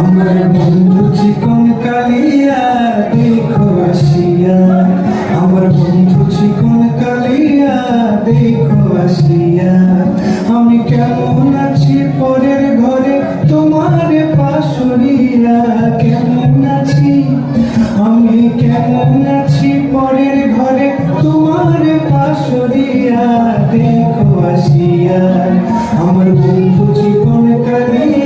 আমার বন্ধু চিকন কালিয়া দেখো আসিয়া, আমার বন্ধু চিকন কালিয়া দেখো আসিয়া। আমি কেমন আছি পরের ঘরে তোমার পাশরিয়া, কেমন আছি আমি কেমন আছি পরের ঘরে তোমার পাশরিয়া দেখো আসিয়া। আমার বন্ধু চিকন কালিয়া